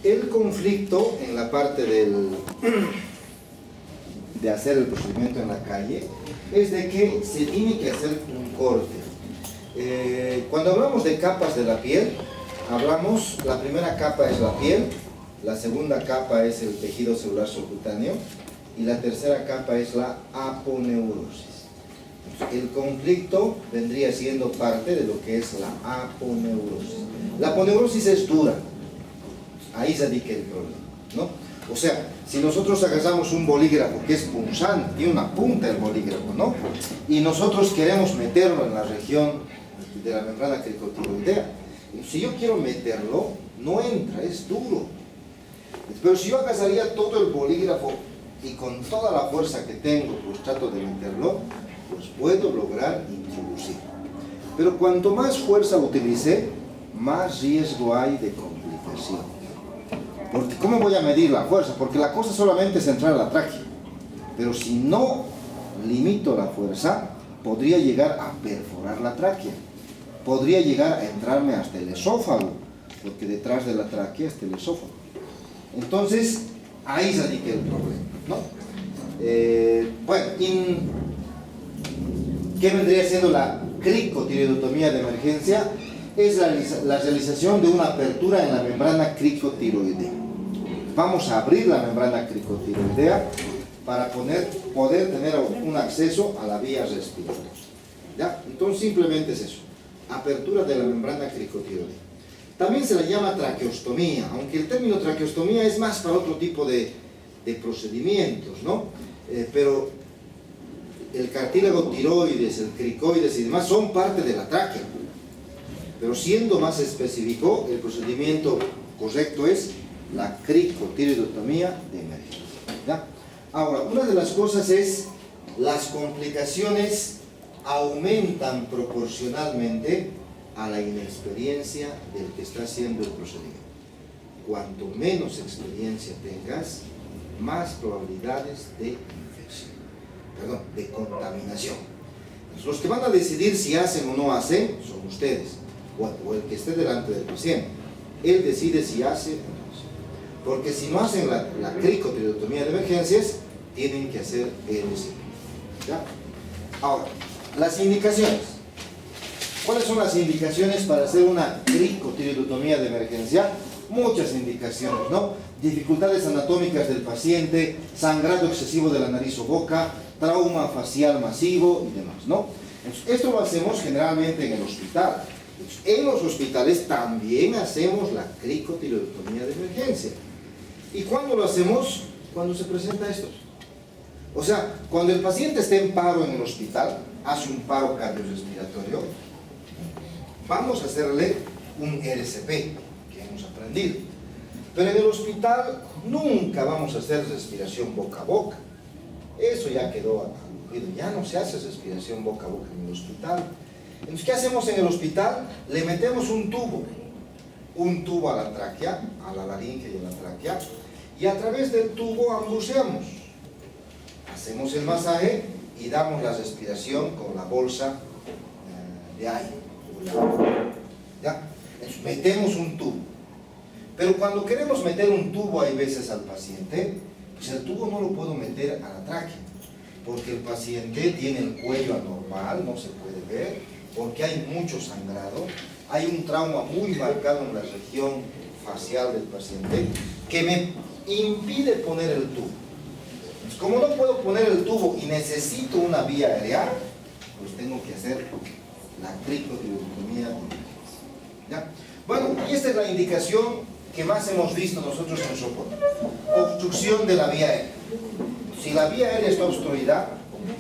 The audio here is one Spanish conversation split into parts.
El conflicto en la parte de hacer el procedimiento en la calle es de que se tiene que hacer un corte. Cuando hablamos de capas de la piel, la primera capa es la piel, la segunda capa es el tejido celular subcutáneo y la tercera capa es la aponeurosis. El conflicto vendría siendo parte de lo que es la aponeurosis. La aponeurosis es dura, ahí se radica el problema, ¿no? O sea, si nosotros agarramos un bolígrafo que es punzante, tiene una punta el bolígrafo, ¿no? Y nosotros queremos meterlo en la región de la membrana cricotiroidea. Si yo quiero meterlo, no entra, es duro. Pero si yo agarraría todo el bolígrafo y con toda la fuerza que tengo, pues trato de meterlo, pues puedo lograr introducir. Pero cuanto más fuerza utilice, más riesgo hay de complicación. Porque ¿cómo voy a medir la fuerza? Porque la cosa solamente es entrar a la tráquea. Pero si no limito la fuerza, podría llegar a perforar la tráquea. Podría llegar a entrarme hasta el esófago, porque detrás de la tráquea está el esófago. Entonces, ahí se radica el problema, ¿no? Bueno, ¿qué vendría siendo la cricotiroidotomía de emergencia? Es la realización de una apertura en la membrana cricotiroidea. Vamos a abrir la membrana cricotiroidea para poder tener un acceso a la vía respiratoria. ¿Ya? Entonces simplemente es eso, apertura de la membrana cricotiroidea. También se la llama traqueostomía, aunque el término traqueostomía es más para otro tipo de procedimientos, ¿no? Pero el cartílago tiroides, el cricoides y demás son parte de la tráquea. Pero siendo más específico, el procedimiento correcto es la cricotiroidotomía de emergencia, ¿ya? Ahora, una de las cosas es las complicaciones aumentan proporcionalmente a la inexperiencia del que está haciendo el procedimiento. Cuanto menos experiencia tengas, más probabilidades de infección, de contaminación. Entonces, los que van a decidir si hacen o no hacen son ustedes, o el que esté delante del paciente. Él decide si hace o no hace. Porque si no hacen la cricotiroidotomía de emergencias, tienen que hacer el ¿ya? Ahora, las indicaciones. ¿Cuáles son las indicaciones para hacer una cricotiroidotomía de emergencia? Muchas indicaciones, ¿no? Dificultades anatómicas del paciente, sangrado excesivo de la nariz o boca, trauma facial masivo y demás, ¿no? Entonces, esto lo hacemos generalmente en el hospital. Entonces, en los hospitales también hacemos la cricotiroidotomía de emergencia. ¿Y cuándo lo hacemos? Cuando se presenta esto. O sea, cuando el paciente esté en paro en el hospital, hace un paro cardiorrespiratorio, vamos a hacerle un RCP, que hemos aprendido. Pero en el hospital nunca vamos a hacer respiración boca a boca. Eso ya quedó aludido. Ya no se hace respiración boca a boca en el hospital. Entonces, ¿qué hacemos en el hospital? Le metemos un tubo a la tráquea, a la laringe y a la tráquea, y a través del tubo ambuceamos. Hacemos el masaje y damos la respiración con la bolsa de aire. ¿Ya? Entonces, metemos un tubo. Pero cuando queremos meter un tubo, hay veces al paciente, pues el tubo no lo puedo meter a la tráquea, porque el paciente tiene el cuello anormal, no se puede ver, porque hay mucho sangrado, hay un trauma muy marcado en la región facial del paciente, que me impide poner el tubo. Entonces, como no puedo poner el tubo y necesito una vía aérea, pues tengo que hacer la cricotiroidotomía. ¿Ya? Bueno, y esta es la indicación que más hemos visto nosotros en soporte. Obstrucción de la vía aérea. Si la vía aérea está obstruida,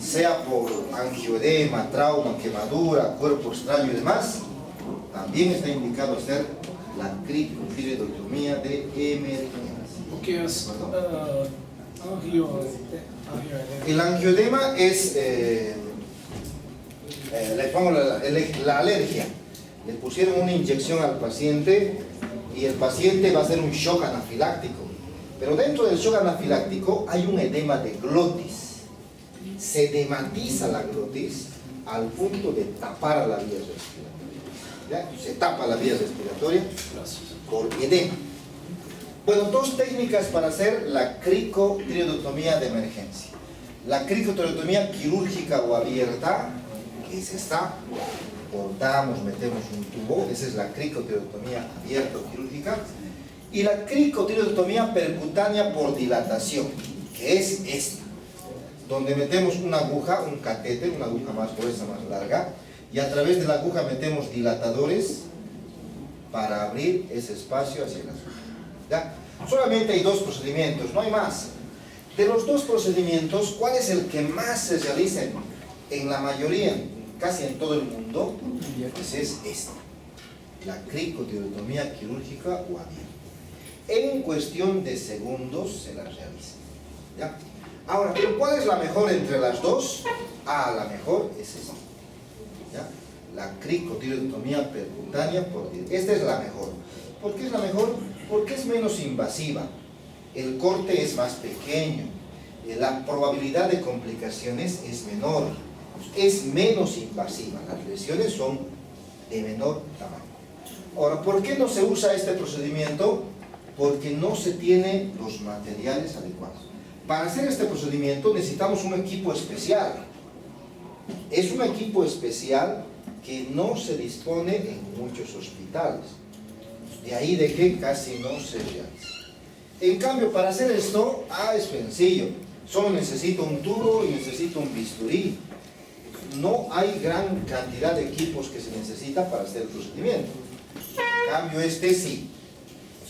sea por angioedema, trauma, quemadura, cuerpo extraño y demás, también está indicado hacer la cricotiroidotomía de emergencia. ¿Qué es angioedema? El angioedema es la alergia. Le pusieron una inyección al paciente y el paciente va a hacer un shock anafiláctico. Pero dentro del shock anafiláctico hay un edema de glotis. Se edematiza la glotis al punto de tapar la vía respiratoria. ¿Ya? Se tapa la vía respiratoria por edema. Bueno, dos técnicas para hacer la cricotiroidectomía de emergencia. La cricotiroidectomía quirúrgica o abierta, que es esta, cortamos, metemos un tubo, esa es la cricotiroidectomía abierta o quirúrgica, y la cricotiroidectomía percutánea por dilatación, que es esta, donde metemos una aguja, un catéter, una aguja más gruesa, más larga, y a través de la aguja metemos dilatadores para abrir ese espacio hacia la zona. ¿Ya? Solamente hay dos procedimientos, no hay más. De los dos procedimientos, ¿cuál es el que más se realiza en la mayoría, casi en todo el mundo? Pues es este, la cricotiroidectomía quirúrgica o abierta. En cuestión de segundos se la realiza. ¿Ya? Ahora, ¿pero cuál es la mejor entre las dos? La mejor es esta. ¿Ya? La cricotiroidectomía percutánea por dilatación. Esta es la mejor. ¿Por qué es la mejor? Porque es menos invasiva. El corte es más pequeño. La probabilidad de complicaciones es menor. Es menos invasiva. Las lesiones son de menor tamaño. Ahora, ¿por qué no se usa este procedimiento? Porque no se tienen los materiales adecuados. Para hacer este procedimiento necesitamos un equipo especial. Es un equipo especial que no se dispone en muchos hospitales. De ahí de que casi no se realiza. En cambio, para hacer esto, es sencillo. Solo necesito un tubo y necesito un bisturí. No hay gran cantidad de equipos que se necesita para hacer el procedimiento. En cambio, este sí.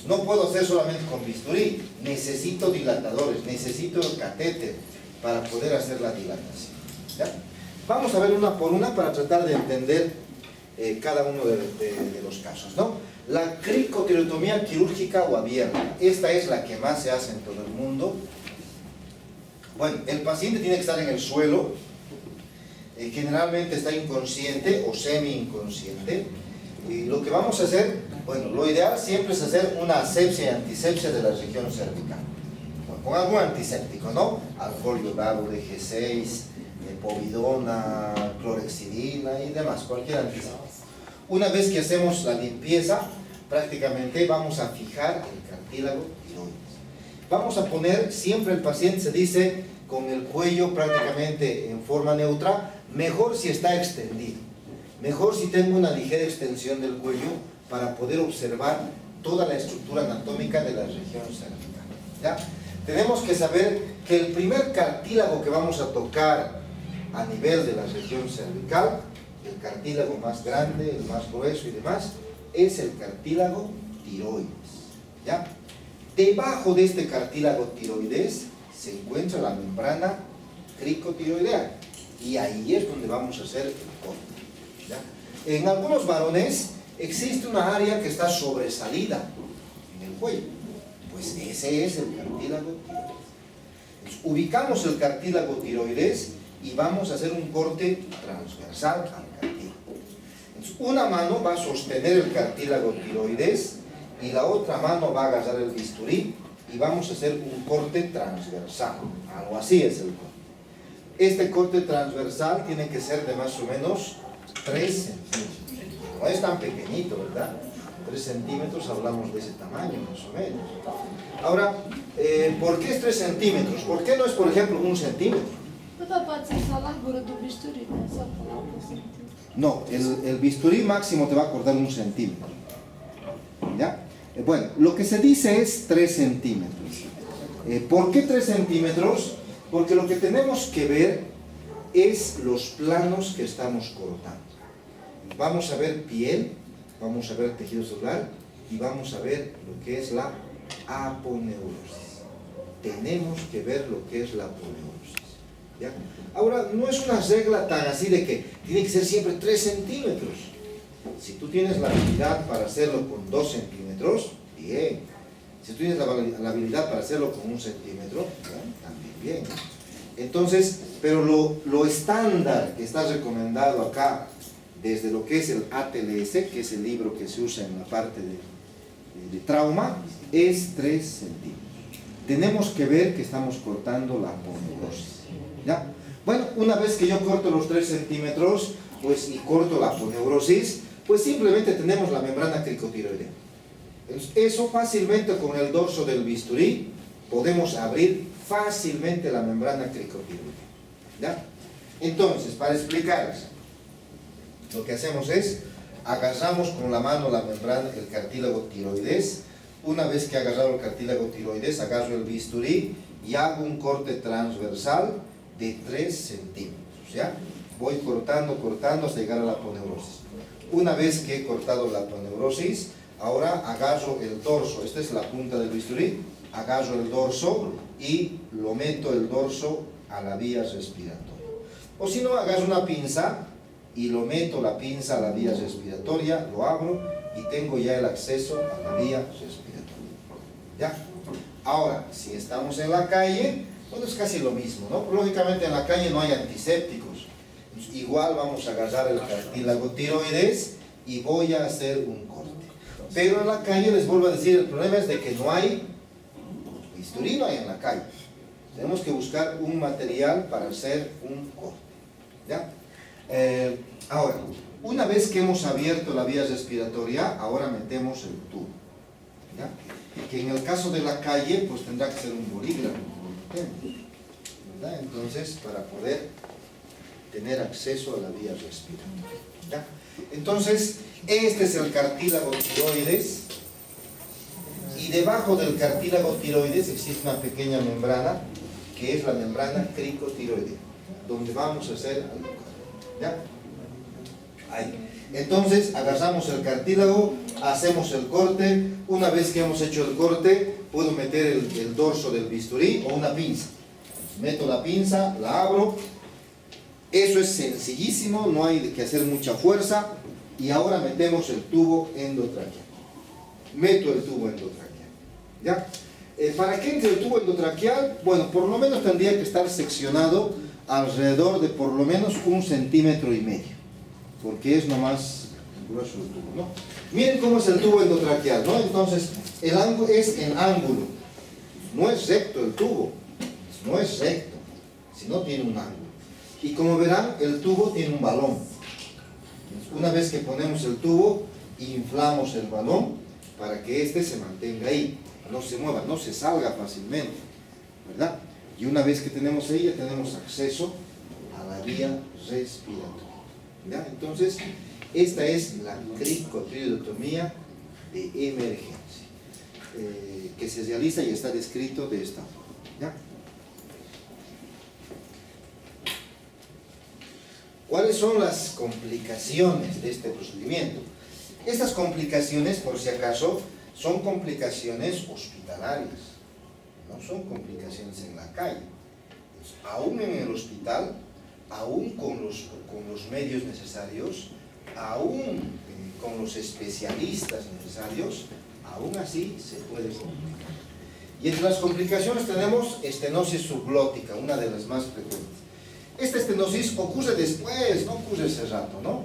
No puedo hacer solamente con bisturí. Necesito dilatadores, necesito el catéter para poder hacer la dilatación. ¿Ya? Vamos a ver una por una para tratar de entender cada uno de los casos, ¿no? La cricotiroidectomía quirúrgica o abierta. Esta es la que más se hace en todo el mundo. Bueno, el paciente tiene que estar en el suelo. Generalmente está inconsciente o semi-inconsciente. Y lo que vamos a hacer, bueno, lo ideal siempre es hacer una asepsia y antisepsia de la región cervical. Bueno, con algún antiséptico, ¿no? Alcohol iodado, DG6, povidona, clorexidina y demás, cualquier antiséptico. Una vez que hacemos la limpieza, prácticamente vamos a fijar el cartílago tiroides. Vamos a poner, siempre el paciente se dice, con el cuello prácticamente en forma neutra, mejor si está extendido. Mejor si tengo una ligera extensión del cuello para poder observar toda la estructura anatómica de la región cervical. ¿Ya? Tenemos que saber que el primer cartílago que vamos a tocar a nivel de la región cervical, el cartílago más grande, el más grueso y demás, es el cartílago tiroides. ¿Ya? Debajo de este cartílago tiroides se encuentra la membrana cricotiroidea y ahí es donde vamos a hacer el corte. ¿Ya? En algunos varones existe una área que está sobresalida en el cuello, pues ese es el cartílago tiroides. Entonces, ubicamos el cartílago tiroides y vamos a hacer un corte transversal al cartílago. Entonces, una mano va a sostener el cartílago tiroides y la otra mano va a agarrar el bisturí y vamos a hacer un corte transversal. Algo así es el corte. Este corte transversal tiene que ser de más o menos 3 centímetros. No es tan pequeñito, ¿verdad? 3 centímetros, hablamos de ese tamaño más o menos. Ahora, ¿por qué es 3 centímetros? ¿Por qué no es, por ejemplo, 1 centímetro? No, el bisturí máximo te va a cortar 1 centímetro. ¿Ya? Bueno, lo que se dice es 3 centímetros. ¿Por qué 3 centímetros? Porque lo que tenemos que ver es los planos que estamos cortando. Vamos a ver piel, vamos a ver tejido celular y vamos a ver lo que es la aponeurosis. Tenemos que ver lo que es la aponeurosis. ¿Ya? Ahora, no es una regla tan así de que tiene que ser siempre 3 centímetros. Si tú tienes la habilidad para hacerlo con 2 centímetros, bien. Si tú tienes la habilidad para hacerlo con 1 centímetro, bueno, también bien. Entonces, pero lo estándar que está recomendado acá, desde lo que es el ATLS, que es el libro que se usa en la parte de trauma, es 3 centímetros. Tenemos que ver que estamos cortando la aponeurosis. ¿Ya? Bueno, una vez que yo corto los 3 centímetros, pues, y corto la aponeurosis, pues simplemente tenemos la membrana cricotiroidea. Eso fácilmente con el dorso del bisturí podemos abrir fácilmente la membrana cricotiroidea. ¿Ya? Entonces, para explicarles, lo que hacemos es agarramos con la mano la membrana, el cartílago tiroides. Una vez que he agarrado el cartílago tiroides, agarro el bisturí y hago un corte transversal de 3 centímetros. ¿Ya? Voy cortando hasta llegar a la aponeurosis. Una vez que he cortado la aponeurosis, ahora agarro el dorso, esta es la punta del bisturí, agarro el dorso y lo meto el dorso a la vía respiratoria. O si no, agarro una pinza y lo meto la pinza a la vía respiratoria, lo abro y tengo ya el acceso a la vía respiratoria. ¿Ya? Ahora, si estamos en la calle, bueno, es casi lo mismo, ¿no? Lógicamente en la calle no hay antisépticos. Igual vamos a agarrar el cartílago tiroides y voy a hacer un corte. Pero en la calle, les vuelvo a decir, el problema es de que no hay bisturí, no hay en la calle. Tenemos que buscar un material para hacer un corte. ¿Ya? Ahora, una vez que hemos abierto la vía respiratoria, ahora metemos el tubo. ¿Ya? Que en el caso de la calle, pues tendrá que ser un bolígrafo. ¿Verdad? Entonces, para poder tener acceso a la vía respiratoria. ¿Ya? Entonces, este es el cartílago tiroides. Y debajo del cartílago tiroides existe una pequeña membrana, que es la membrana cricotiroidea, donde vamos a hacer algo. ¿Ya? Ahí. Entonces, agarramos el cartílago, hacemos el corte. Una vez que hemos hecho el corte, puedo meter el dorso del bisturí o una pinza. Meto la pinza, la abro. Eso es sencillísimo, no hay que hacer mucha fuerza. Y ahora metemos el tubo endotraqueal. Meto el tubo endotraqueal. ¿Ya? ¿Para qué entre el tubo endotraqueal? Bueno, por lo menos tendría que estar seccionado alrededor de por lo menos 1,5 centímetros, porque es nomás grueso el tubo, ¿no? Miren cómo es el tubo endotraqueal, ¿no? Entonces, el ángulo es en ángulo. No es recto el tubo, no es recto, sino tiene un ángulo. Y como verán, el tubo tiene un balón. Una vez que ponemos el tubo, inflamos el balón para que éste se mantenga ahí, no se mueva, no se salga fácilmente, ¿verdad? Y una vez que tenemos ahí, ya tenemos acceso a la vía respiratoria. ¿Ya? Entonces, esta es la cricotiroidotomía de emergencia, que se realiza y está descrito de esta forma. ¿Ya? ¿Cuáles son las complicaciones de este procedimiento? Estas complicaciones, por si acaso, son complicaciones hospitalarias, no son complicaciones en la calle. Entonces, aún en el hospital, aún con los medios necesarios, aún con los especialistas necesarios, aún así se puede complicar. Y entre las complicaciones tenemos estenosis subglótica, una de las más frecuentes. Esta estenosis ocurre después, no ocurre ese rato, ¿no?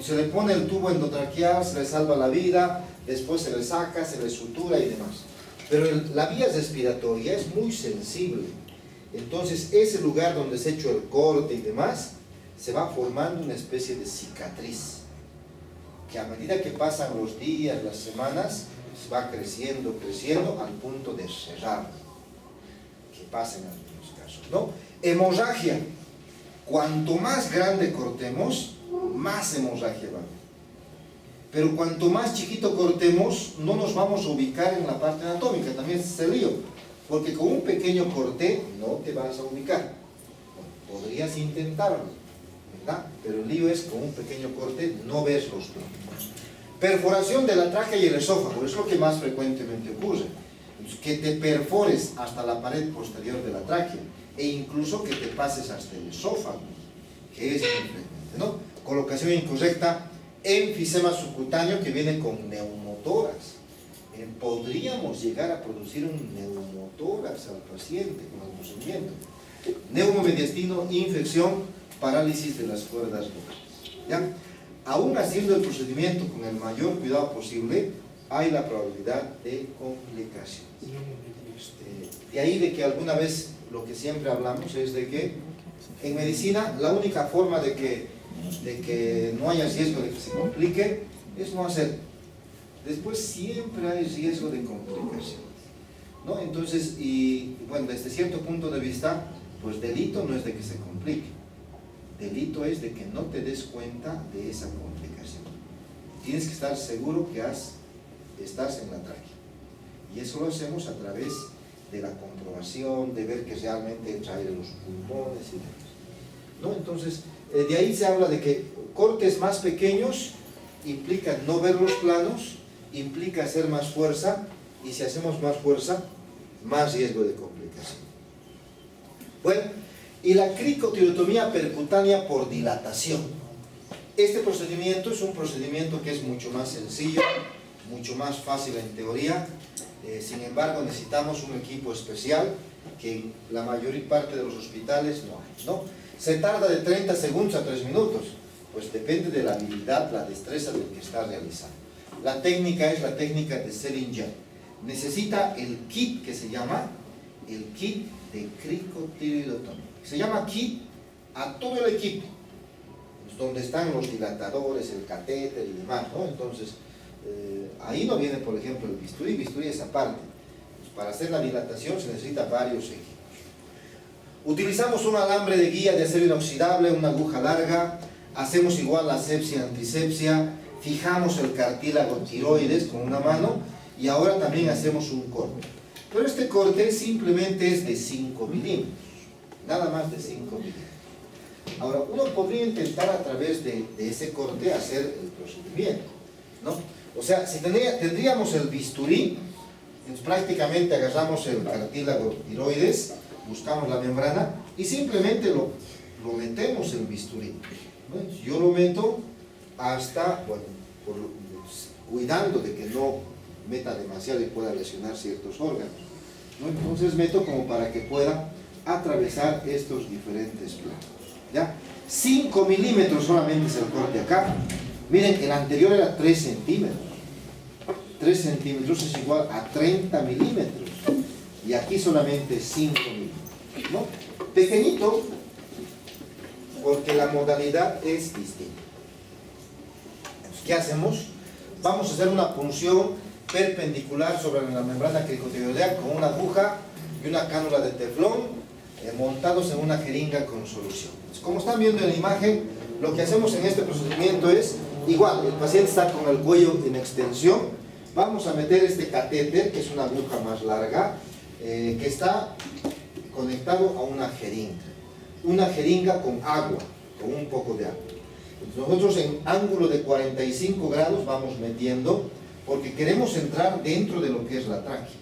Se le pone el tubo endotraqueal, se le salva la vida, después se le saca, se le sutura y demás. Pero la vía respiratoria es muy sensible. Entonces, ese lugar donde se ha hecho el corte y demás, se va formando una especie de cicatriz, que a medida que pasan los días, las semanas, se va creciendo al punto de cerrar, que pasa en algunos casos, ¿no? Hemorragia. Cuanto más grande cortemos, más hemorragia va a haber. Pero cuanto más chiquito cortemos, no nos vamos a ubicar en la parte anatómica, también es el lío, porque con un pequeño corte no te vas a ubicar. Bueno, podrías intentarlo, ¿verdad? Pero el lío es con un pequeño corte no ves los trópicos. Perforación de la tráquea y el esófago, es lo que más frecuentemente ocurre. Que te perfores hasta la pared posterior de la tráquea e incluso que te pases hasta el esófago, que es muy frecuente, ¿no? Colocación incorrecta, enfisema subcutáneo que viene con neumotórax. Podríamos llegar a producir un neumotórax al paciente con el procedimiento. Neumomediastino, infección, parálisis de las cuerdas vocales. ¿Ya? Aún haciendo el procedimiento con el mayor cuidado posible, hay la probabilidad de complicaciones. De ahí de que alguna vez lo que siempre hablamos es de que en medicina la única forma de que no haya riesgo de que se complique es no hacer. después siempre hay riesgo de complicación, ¿no? Entonces, y bueno, desde cierto punto de vista, pues delito no es de que se complique, delito es de que no te des cuenta de esa complicación. Tienes que estar seguro que estás en la tráquea, y eso lo hacemos a través de la comprobación, de ver que realmente entra aire en los pulmones y demás, ¿no? Entonces, de ahí se habla de que cortes más pequeños implican no ver los planos, implica hacer más fuerza, y si hacemos más fuerza, más riesgo de complicación. Bueno, y la cricotirotomía percutánea por dilatación. Este procedimiento es un procedimiento que es mucho más sencillo, mucho más fácil en teoría, sin embargo necesitamos un equipo especial que en la mayor parte de los hospitales no hay, ¿no? Se tarda de 30 segundos a 3 minutos, pues depende de la habilidad, la destreza del que está realizando. La técnica es la técnica de Selinger. Necesita el kit que se llama el kit de cricotiroidotomía. Se llama kit a todo el equipo, pues donde están los dilatadores, el catéter y demás, ¿no? Entonces, ahí no viene, por ejemplo, el bisturí es aparte. Pues para hacer la dilatación se necesita varios equipos. Utilizamos un alambre de guía de acero inoxidable, una aguja larga, hacemos igual la asepsia, antisepsia, fijamos el cartílago tiroides con una mano y ahora también hacemos un corte. Pero este corte simplemente es de 5 milímetros, nada más de 5 milímetros. Ahora, uno podría intentar a través de ese corte hacer el procedimiento, ¿no? O sea, si tendríamos el bisturí, entonces prácticamente agarramos el cartílago tiroides, buscamos la membrana y simplemente lo metemos en el bisturí, ¿no? Yo lo meto hasta, bueno, cuidando de que no meta demasiado y pueda lesionar ciertos órganos, ¿no? Entonces meto como para que pueda atravesar estos diferentes planos, ¿ya? 5 milímetros solamente es el corte acá. Miren, el anterior era 3 centímetros. 3 centímetros es igual a 30 milímetros. Y aquí solamente 5 milímetros, ¿no? Pequeñito, porque la modalidad es distinta. Entonces, ¿qué hacemos? Vamos a hacer una punción perpendicular sobre la membrana cricotiroidea con una aguja y una cánula de teflón montados en una jeringa con solución. Entonces, como están viendo en la imagen, lo que hacemos en este procedimiento es igual, el paciente está con el cuello en extensión, vamos a meter este catéter, que es una aguja más larga, que está conectado a una jeringa con agua, con un poco de agua. Entonces, nosotros en ángulo de 45 grados vamos metiendo, porque queremos entrar dentro de lo que es la tráquea.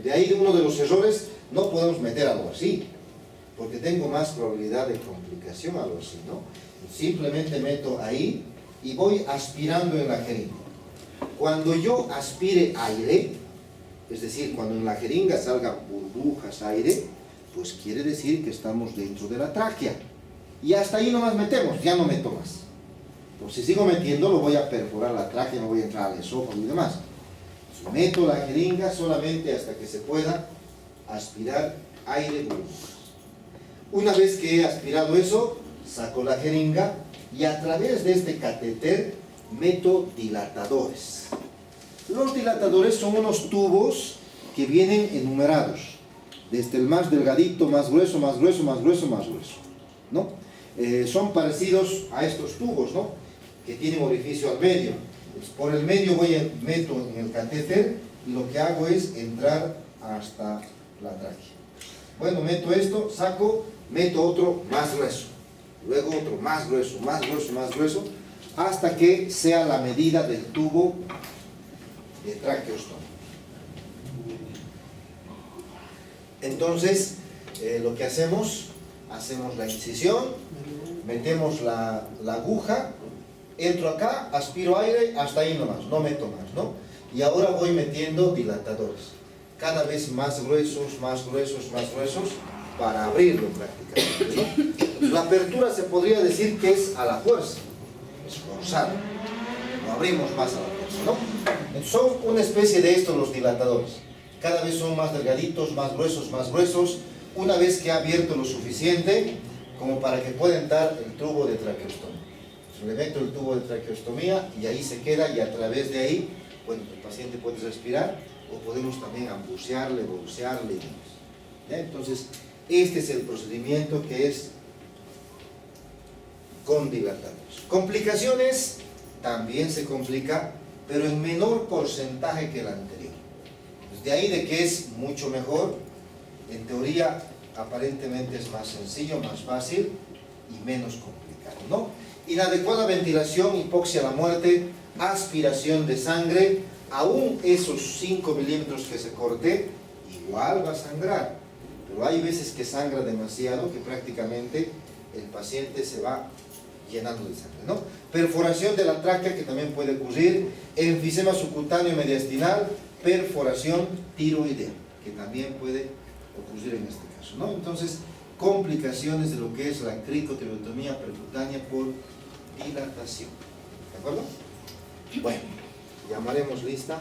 De ahí uno de los errores, no podemos meter algo así, porque tengo más probabilidad de complicación, algo así, ¿no? Simplemente meto ahí y voy aspirando en la jeringa. Cuando yo aspire aire, es decir, cuando en la jeringa salgan burbujas, aire, pues quiere decir que estamos dentro de la tráquea. Y hasta ahí nomás metemos, ya no meto más. Pues si sigo metiendo, lo voy a perforar la tráquea, no voy a entrar al esófago y demás. Meto la jeringa solamente hasta que se pueda aspirar aire burbujas. Una vez que he aspirado eso, saco la jeringa y a través de este catéter meto dilatadores. Los dilatadores son unos tubos que vienen enumerados, desde el más delgadito, más grueso, más grueso, más grueso, más grueso, ¿no? Son parecidos a estos tubos, ¿no? Que tienen orificio al medio. Pues por el medio meto en el catéter y lo que hago es entrar hasta la tráquea. Bueno, meto esto, saco, meto otro más grueso, luego otro más grueso, más grueso, más grueso, hasta que sea la medida del tubo de traqueostomía. Entonces, lo que hacemos la incisión, metemos la aguja, entro acá, aspiro aire, hasta ahí nomás, no meto más, ¿no? Y ahora voy metiendo dilatadores, cada vez más gruesos, más gruesos, más gruesos, para abrirlo prácticamente, ¿no? La apertura se podría decir que es a la fuerza, es forzado, lo abrimos más a la fuerza, ¿no? Entonces, son una especie de estos los dilatadores, cada vez son más delgaditos, más gruesos, una vez que ha abierto lo suficiente como para que pueda entrar el tubo de traqueostomía. Le meto el tubo de traqueostomía y ahí se queda, y a través de ahí, bueno, el paciente puede respirar, o podemos también ambucearle, bolsearle y demás. ¿Ya? Entonces, este es el procedimiento que es con dilatadores. Complicaciones, también se complica, pero en menor porcentaje que el anterior. Pues de ahí de que es mucho mejor, en teoría aparentemente es más sencillo, más fácil y menos complicado, ¿no? Inadecuada ventilación, hipoxia a la muerte, aspiración de sangre, aún esos 5 milímetros que se corte, igual va a sangrar, pero hay veces que sangra demasiado, que prácticamente el paciente se va llenando de sangre, ¿no? Perforación de la tráquea, que también puede ocurrir, enfisema subcutáneo mediastinal, perforación tiroidea, que también puede ocurrir en este caso, ¿no? Entonces, complicaciones de lo que es la cricotiroidectomía percutánea por dilatación. ¿De acuerdo? Bueno, llamaremos lista.